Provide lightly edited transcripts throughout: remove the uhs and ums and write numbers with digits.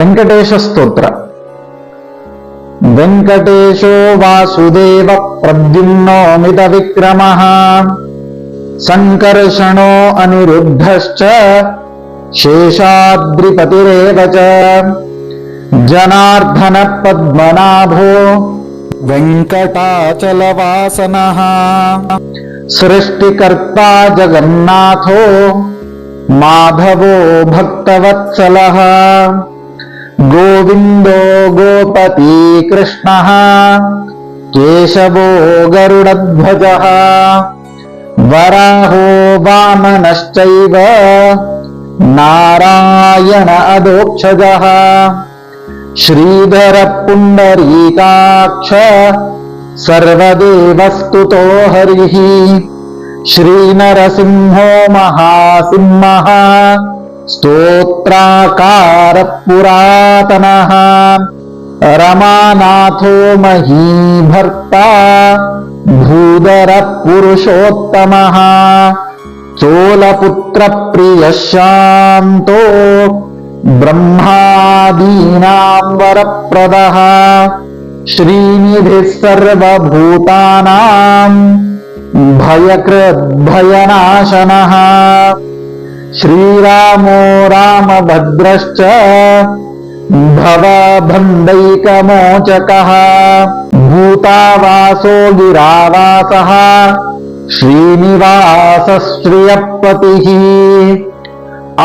వెంకటేశ స్తోత్ర. వెంకటేశో వాసుదేవ ప్రద్యుమ్నోమిత విక్రమః సంకర్షణో అనిరుద్ధశ్చ శేషాద్రిపతిరేవ చ జనార్దన పద్మనాభో వెంకటాచలవాసనః సృష్టికర్తా జగన్నాథో మాధవో భక్తవత్సలః గోవిందో గోపతి కృష్ణః కేశవో గరుడధ్వజః వరాహో వామనశ్చైవ నారాయణ అదోక్షజః శ్రీధర పుండరీకాక్ష సర్వదేవస్తుతో హరిః శ్రీనరసింహో మహాసింహః స్తోత్రాకార పురాతనః రమానాథో మహీభర్తా భూధర పురుషోత్తమః చోళపుత్ర ప్రియ శాంతో బ్రహ్మాదీనాం వరప్రదః శ్రీనిధిః సర్వభూతానాం భయకృద్భయనాశనః శ్రీరామో రామభద్రశ్చ భవబంధైకమోచకః భూతావాసో గిరావాసః శ్రీనివాసः శ్రియపతిః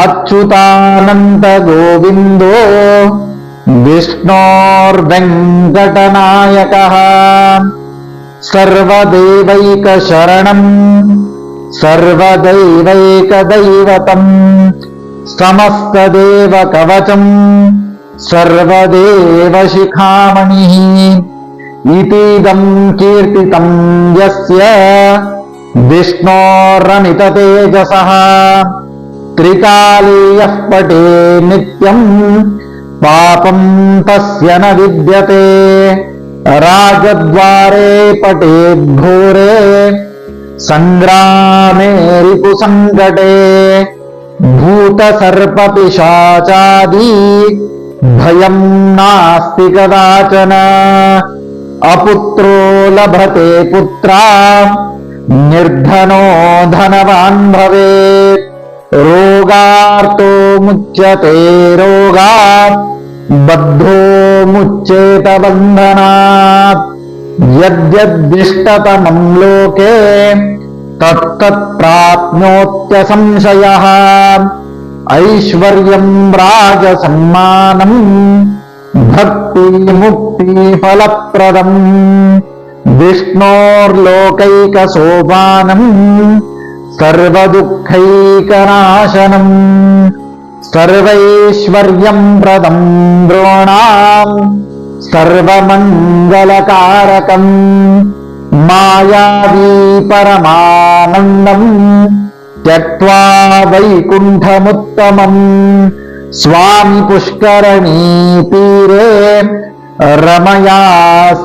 అచ్యుతానంద గోవిందో విష్ణోర్వెంకటనాయకః సర్వదేవైకశరణం సర్వదైవైకదైవతం సమస్తదేవకవచం సర్వదేవశిఖామణిః ఇతీదం కీర్తితం యస్య విష్ణోరమితతేజసః త్రికాలీయః పటే నిత్యం పాపం తస్య న విద్యతే రాజద్వారే పటేద్ఘోరే సంగ్రామే రిపు సంకటే భూత సర్ప పిశాచాది భయం నాస్తి కదాచన అపుత్రో లభతే పుత్రా నిర్ధనో ధనవాన్ భవేత్ రోగార్తో ముచ్యతే రోగాత్ బద్ధో ముచ్యేత బంధనాత్ యద్యద్దిష్టతమం లోకే తత్తత్ ప్రాప్నోత్య సంశయః ఐశ్వర్యం రాజసమ్మానం భక్తి ముక్తి ఫలప్రదం విష్ణోర్లోకైక సోపానం సర్వదుఃఖైకనాశనం సర్వైశ్వర్యం ప్రదం ద్రోణాం సర్వమంగళకారకం మాయావీ పరమానందం త్యక్త్వా వైకుంఠముత్తమం స్వామి పుష్కరణీ తీరే రమయా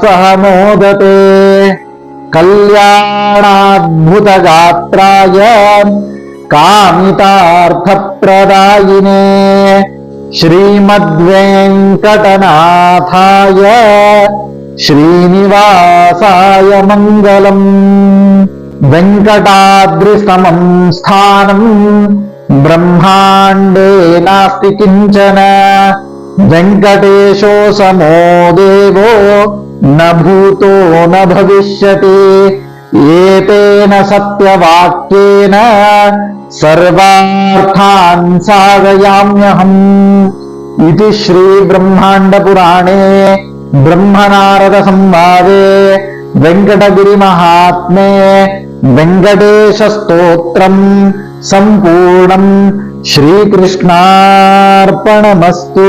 సహ మోదతే కళ్యాణాద్భుతగాత్రాయ కామితార్థప్రదాయినే శ్రీమద్వేంకటనాథాయ శ్రీనివాసాయ మంగళం. వెంకటాద్రిసమం స్థానం బ్రహ్మాండే నాస్తి కించన వెంకటేశో సమో దేవో న భూతో న భవిష్యతి ఏతేన సత్యవాక్యేన సర్వార్థాన్ సాధయామ్యహం. ఇది శ్రీ బ్రహ్మాండ పురాణే బ్రహ్మనారద సంవాదే వెంకటగిరి మహాత్మ్యే వెంకటేశ స్తోత్రం సంపూర్ణం. శ్రీకృష్ణార్పణమస్తు.